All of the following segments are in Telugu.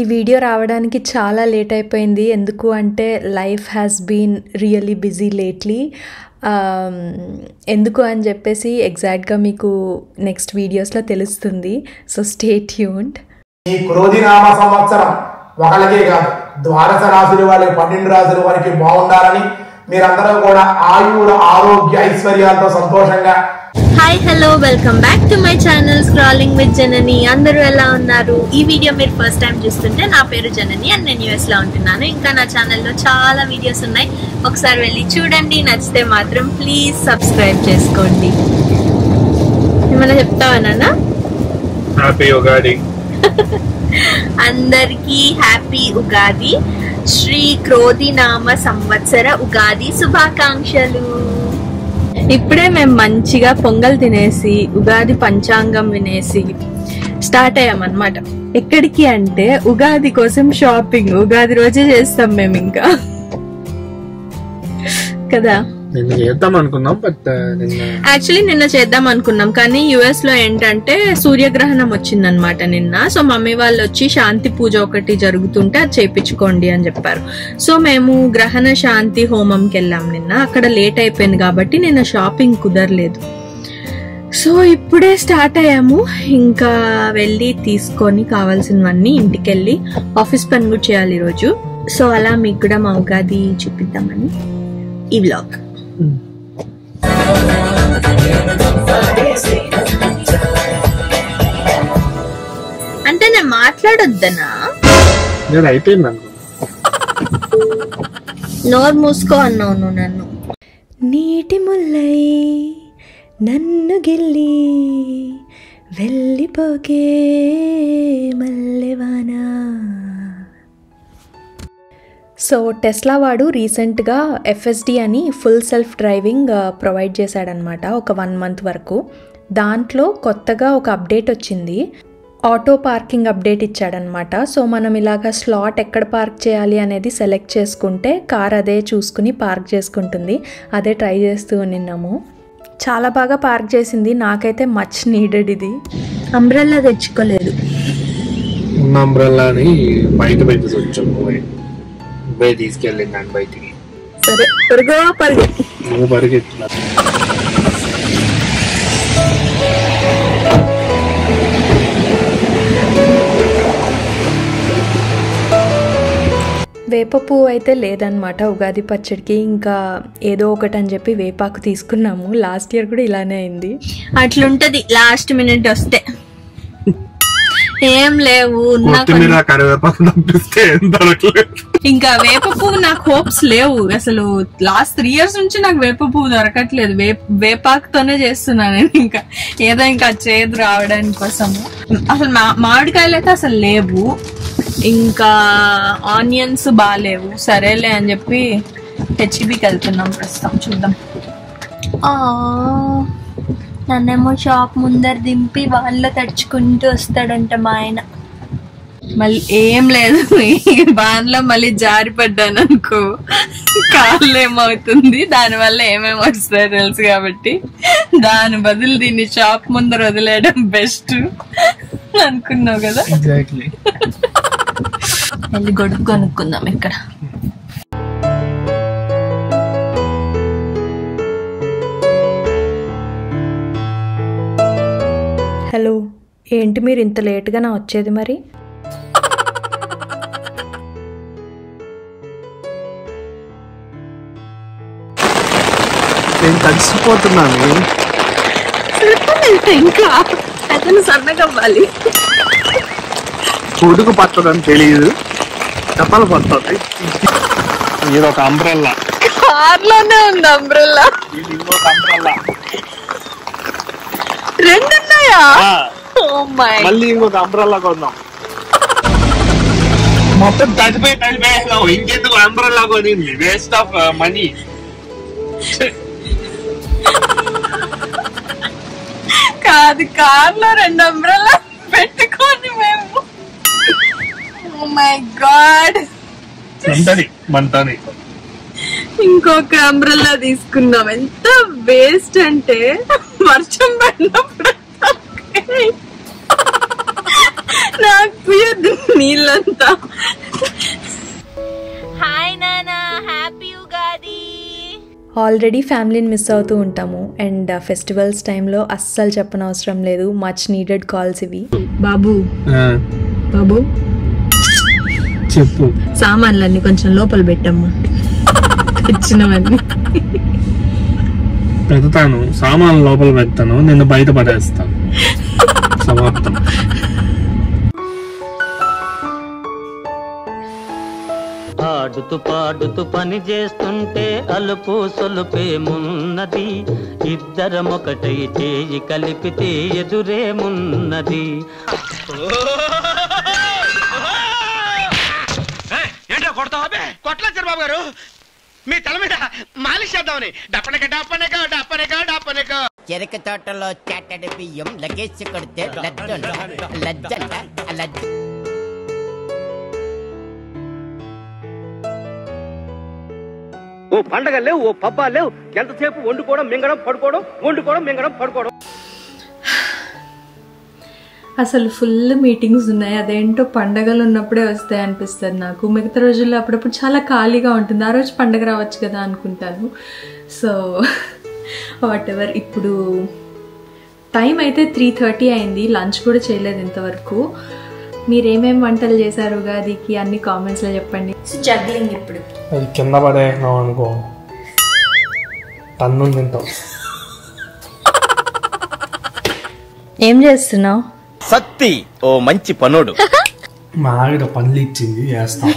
ఈ వీడియో రావడానికి చాలా లేట్ అయిపోయింది. ఎందుకు అంటే life has been really busy lately. ఎందుకు అని చెప్పేసి ఎగ్జాక్ట్గా మీకు నెక్స్ట్ వీడియోస్లో తెలుస్తుంది. So stay tuned. ఈ క్రోధినామ సంవత్సరం ఒకళ్ళకే కాదు, ద్వాదశ రాశుల వాళ్ళకి 12 రాశుల వారికి బాగుండాలని మీరందరూ కూడా ఆయుర ఆరోగ్య ఐశ్వర్యాలతో సంతోషంగా. Hi hello, welcome back to my channel scrolling with Janani. అందరూ ఎలా ఉన్నారు? ఈ వీడియో మీరు ఫస్ట్ టైం చూస్తుంటే నా పేరు జనని అండ్ నేను US లో ఉంటున్నాను. ఇంకా నా ఛానల్లో చాలా వీడియోస్ ఉన్నాయి, ఒకసారి వెళ్ళి చూడండి. నచ్చితే మాత్రం ప్లీజ్ సబ్స్క్రైబ్ చేసుకోండి. ఏమన్నా చెప్తావా నాన్న? హ్యాపీ ఉగాది. అందరికీ హ్యాపీ ఉగాది. శ్రీ క్రోధినామ సంవత్సర ఉగాది శుభాకాంక్షలు. ఇప్పుడే మేము మంచిగా పొంగల్ తినేసి ఉగాది పంచాంగం వినేసి స్టార్ట్ అయ్యామన్నమాట. ఎక్కడికి అంటే ఉగాది కోసం షాపింగ్. ఉగాది రోజే చేస్తాం మేము ఇంకా కదా. నిన్న చేద్దాం అనుకున్నాం, బట్ యాక్చువల్లీ నిన్న చేద్దాం అనుకున్నాం, కానీ US లో ఏంటంటే సూర్యగ్రహణం వచ్చిందనమాట నిన్న. సో మమ్మీ వాళ్ళు వచ్చి శాంతి పూజ ఒకటి జరుగుతుంటే అది చేయించుకోండి అని చెప్పారు. సో మేము గ్రహణ శాంతి హోమంకి వెళ్ళాం నిన్న. అక్కడ లేట్ అయిపోయింది కాబట్టి నిన్న షాపింగ్ కుదరలేదు. సో ఇప్పుడే స్టార్ట్ అయ్యాము. ఇంకా వెళ్ళి తీసుకొని కావాల్సినవన్నీ ఇంటికెళ్ళి ఆఫీస్ పని కూడా చేయాలి ఈరోజు. సో అలా మీకు కూడా మా ఉగాది చూపిద్దామని ఈ వ్లాగ్. అంటే నేను మాట్లాడొద్దనా? అయిపోయింది, నోరు మూసుకో అన్నావు నువ్వు నన్ను. నీటి ముల్లై నన్ను గిల్లి వెళ్ళిపోకే మల్లెవానా. సో టెస్లా వాడు రీసెంట్గా FSD అని ఫుల్ సెల్ఫ్ డ్రైవింగ్ ప్రొవైడ్ చేశాడనమాట ఒక 1 month వరకు. దాంట్లో కొత్తగా ఒక అప్డేట్ వచ్చింది, ఆటో పార్కింగ్ అప్డేట్ ఇచ్చాడనమాట. సో మనం ఇలాగ స్లాట్ ఎక్కడ పార్క్ చేయాలి అనేది సెలెక్ట్ చేసుకుంటే కార్ అదే చూసుకుని పార్క్ చేసుకుంటుంది. అదే ట్రై చేస్తూ నిన్నాము. చాలా బాగా పార్క్ చేసింది. నాకైతే మచ్ నీడెడ్ ఇది. అంబ్రెల్లా తెచ్చుకోలేదు. ఉన్న అంబ్రెల్లాని బయట పెట్టి వచ్చాము, తీసుకెళ్ళింది దాన్ని బయటికి. సరే పరుగు పరుగు. నువ్వు పరిగెత్తున్నా. వేప పువ్వు అయితే లేదనమాట ఉగాది పచ్చడికి. ఇంకా ఏదో ఒకటి అని చెప్పి వేపాకు తీసుకున్నాము. లాస్ట్ ఇయర్ కూడా ఇలానే అయింది. అట్లుంటది లాస్ట్ మినిట్ వస్తే. ఏం లేవు, ఇంకా వేప పువ్వు నాకు హోప్స్ లేవు అసలు. లాస్ట్ 3 years నుంచి నాకు వేప పువ్వు దొరకట్లేదు. వేపాకుతోనే చేస్తున్నాను నేను. ఇంకా ఏదో ఇంకా చేదు రావడానికి కోసము. అసలు మామిడికాయలు అయితే అసలు లేవు, ఇంకా ఆనియన్స్ బాగాలేవు. సరేలే అని చెప్పి HEBకి వెళ్తున్నాం ప్రస్తుతం. చూద్దాం. నన్నేమో షాప్ ముందర దింపి వాళ్ళలో తడుచుకుంటూ వస్తాడంట మా ఆయన. మళ్ళీ ఏం లేదు, బాన్లో మళ్ళీ జారి పడ్డాను అనుకో, కాళ్ళు ఏమవుతుంది, దానివల్ల ఏమేమి వస్తాయో తెలుసు కాబట్టి దాని బదులు దీన్ని షాప్ ముందర వదిలేయడం బెస్ట్ అనుకున్నావు కదా. ఎగ్జాక్ట్లీ. వెళ్ళి గొడుగు కొనుక్కుందాం ఇక్కడ. హలో, ఏంటి మీరు ఇంత లేట్గా నా వచ్చేది? మరి నేను తడిసిపోతున్నాను. ఇంకా అతను సన్నగవ్వాలి. పొడుగు పట్టదని తెలియదు, చెప్పలు పడుతుంది. ఇది ఒక అంబ్రెల్లా. కార్లోనే ఉంది అంబ్రెల్లా. ఇది ఇంకొక అంబ్రెల్లా. 2 ఉన్నాయా? మళ్ళీ ఇంకొక అంబ్రెల్లా కొందాం. మొత్తం తడిపోయావు, ఇంకెందుకు అంబ్రెల్లా కొనింది? Waste of money. కాదు, కార్లో 2 అంబ్రెల్లా పెట్టుకొని మేము. Oh my God. మంటని ఇంకొక అంబ్రెల్లా తీసుకున్నాం. ఎంత వేస్ట్ అంటే వర్షం పడినప్పుడు నాకు నీళ్ళంతా. హాయ్ నానా, హ్యాపీ ఉగాది. ఆల్రెడీ ఫ్యామిలీని మిస్ అవుతూ ఉంటాము అండ్ ఫెస్టివల్స్ టైంలో అస్సలు చెప్పనవసరం లేదు, మచ్ నీడెడ్ కాల్స్ ఇవి. బాబు బాబు చెప్పు. సామాన్లన్నీ కొంచెం లోపల పెట్టమ్మా, తెచ్చినవన్నీ. పెడతాను, సామాన్లు లోపల పెడతాను, నిన్ను బయట పడేస్తాను. సమాప్తం. ఆడుతూ పాడుతూ పని చేస్తుంటే అలుపు సొలుపేమున్నది, ఇద్దరమొకటై చేయి కలిపితే ఎదురేమున్నది. ఏంటో కొడతావా? కొట్టలేదు చంద్రబాబు గారు, మీ తల మీద మాలిష్ చేద్దామని. డప్పనక డప్పనక డప్పనక డప్పనక. చెరుకు తోటలో చాటడి బియ్యం లగేసి కొడితే లజ్జంట. ఓ పండగ లేవు, ఓ పబ్బాలు లేవు, ఎంతసేపు వండుకోవడం మింగడం పడుకోవడం, వండుకోవడం మింగడం పడుకోవడం. అసలు ఫుల్ మీటింగ్స్ ఉన్నాయి, అదేంటో పండగలు ఉన్నప్పుడే వస్తాయి అనిపిస్తుంది నాకు. మిగతా రోజుల్లో అప్పుడప్పుడు చాలా ఖాళీగా ఉంటుంది, ఆ రోజు పండగ రావచ్చు కదా అనుకుంటాను. So what ever. ఇప్పుడు టైం అయితే 3:30 అయింది, లంచ్ కూడా చేయలేదు ఇంతవరకు. మీరేమేమి వంటలు చేశారు ఉగాదికి అన్ని కామెంట్స్లో చెప్పండి. జగ్లింగ్ ఇప్పుడు అది కింద పడేసినావు అనుకో, తన్ను తింటావు. ఏం చేస్తున్నావు? సత్తి ఓ మంచి పనుడు. మా ఆవిడ పనులు ఇచ్చింది, చేస్తాం.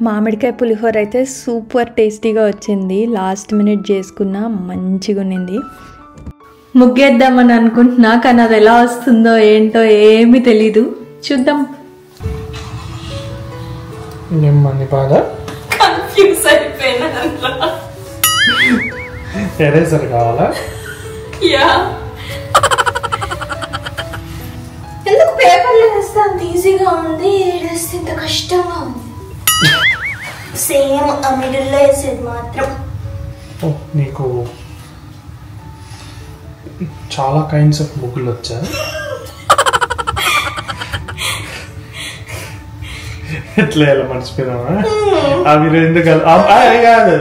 మామిడికాయ పులిహోర అయితే సూపర్ టేస్టీగా వచ్చింది, లాస్ట్ మినిట్ చేసుకున్నా, మంచిగా ఉన్నింది. ముగ్గేద్దామని అనుకుంటున్నా కానీ అది ఎలా వస్తుందో ఏంటో ఏమీ తెలీదు, చూద్దాం. ఏమని బాగా కన్ఫ్యూజ్ అయిపోయినా. ఎరేజర్ కావాలా? యా, ఎందుకు పేపర్లో వేస్తే అంత ఈజీగా ఉంది, వేస్తే ఇంత కష్టంగా ఉంది. సేమ్ ఆ మిడిల్లో వేసేది మాత్రం. నీకు చాలా కైండ్స్ ఆఫ్ ముగ్గులు వచ్చా? ఎట్లా ఎలా మర్చిపోయినావా? అవి రెండు కాదు కాదు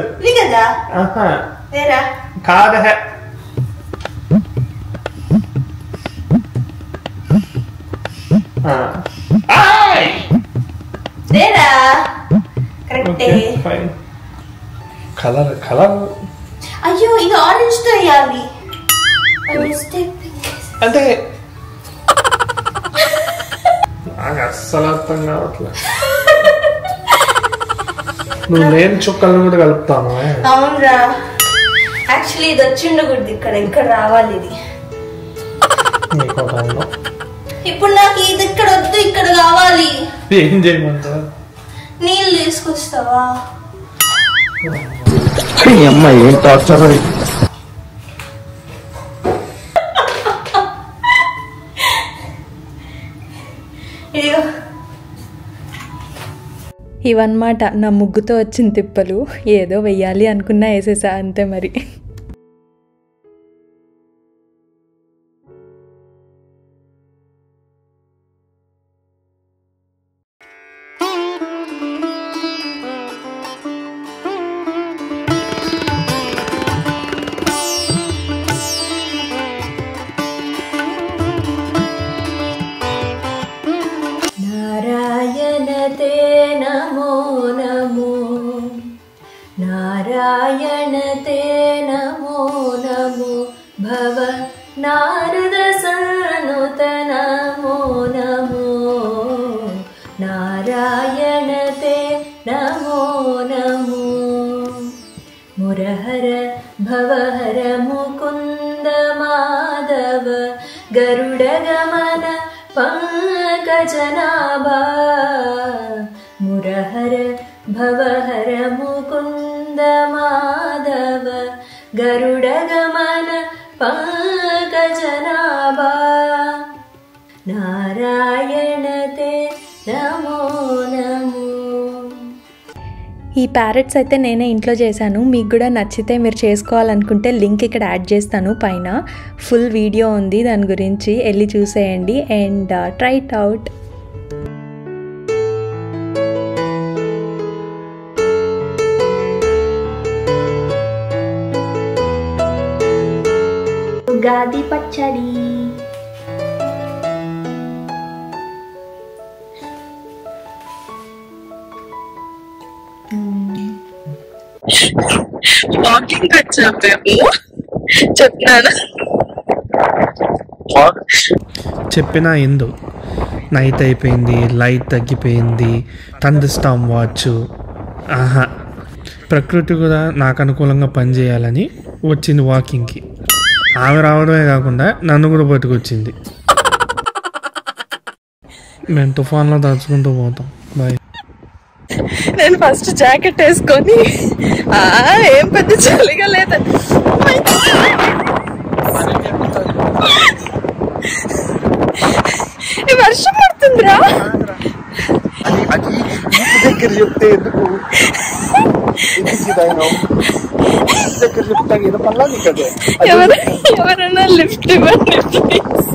కలర్ కలర్. అయ్యో ఇది ఆరెంజ్ తో వేయాలి అంటే నాకు అస్సలు అర్థం కావట్లేదు. నువ్వు లేని చుక్కలను కూడా కలుపుతాను. అవునరా, యాక్చువల్లీ ఇది వచ్చిండకూడదు, ఇక్కడ రావాలి ఇది. ఇప్పుడు నాకు ఇది ఇక్కడ వద్దు, ఇక్కడ కావాలి. ఏం చేయమంటారు? నీళ్ళు తీసుకొస్తావా? అమ్మాయి ఏం టార్చర్. ఇవన్నమాట నా ముగ్గుతో వచ్చిన తిప్పలు. ఏదో వెయ్యాలి అనుకున్నా వేసేసా అంతే మరి. నారాయణతే నమో నమో, నారాయణతే నమో నమో, భవ నారద సనుత నమో నమో, నారాయణతే నమో నమో. మురహర భవహర ముకుంద మాధవ, గరుడ గమన పంకజనాభా, మురహర భవహర ముకుంద మాధవ, గరుడ గమన పంకజనాభా, నారాయణతే నమో నమో. ఈ ప్యారెట్స్ అయితే నేనే ఇంట్లో చేశాను. మీకు కూడా నచ్చితే మీరు చేసుకోవాలనుకుంటే లింక్ ఇక్కడ యాడ్ చేస్తాను పైన. ఫుల్ వీడియో ఉంది దాని గురించి, వెళ్ళి చూసేయండి and try it out. Ugadi పచ్చడి. వాకింగ్ వచ్చాం మేము, చెప్తాను. చెప్పినా ఎందు నైట్ అయిపోయింది, లైట్ తగ్గిపోయింది, థండర్ స్టార్మ్ వాచ్. ఆహా, ప్రకృతి కూడా నాకు అనుకూలంగా పనిచేయాలని వచ్చింది వాకింగ్కి. ఆమె రావడమే కాకుండా నన్ను కూడా పట్టుకొచ్చింది. మేము తుఫాన్లో దాచుకుంటూ పోతాం. బాయ్. నేను ఫస్ట్ జాకెట్ వేసుకొని ఏం పెద్ద చలిగా లేదు. వర్షం పడుతుందిరా. దగ్గర చెప్తే ఎందుకు దగ్గర చెప్తా ఏదో పనులా నీకదే. ఎవరైనా లిఫ్ట్ ఇవ్వండి please.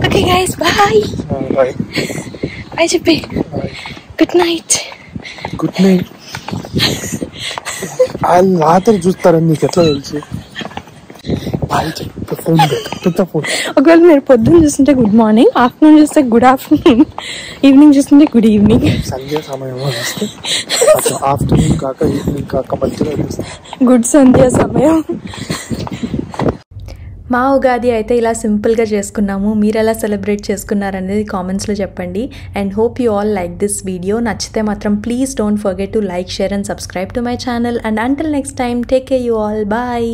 Okay guys, bye. Bye చెప్పి గుడ్ నైట్. Good night. వాళ్ళు రాత్రి చూస్తారని నీకు ఎట్లా తెలుసు? ఒకవేళ మీరు పొద్దున్న చూస్తుంటే గుడ్ మార్నింగ్, ఆఫ్టర్నూన్ చూస్తే గుడ్ ఆఫ్టర్నూన్, ఈవినింగ్ చూస్తుంటే గుడ్ ఈవినింగ్. సంధ్యా సమయం వస్తే ఆఫ్టర్నూన్ కాక ఈవినింగ్ కాక మధ్యలో గుడ్ సంధ్యా సమయం. మా ఉగాది అయితే ఇలా సింపుల్గా చేసుకున్నాము. మీరు ఎలా సెలబ్రేట్ చేసుకున్నారనేది కామెంట్స్లో చెప్పండి. And hope you all like this video. నచ్చితే మాత్రం please don't forget to like, share and subscribe to my channel. And until next time, take care you all. Bye.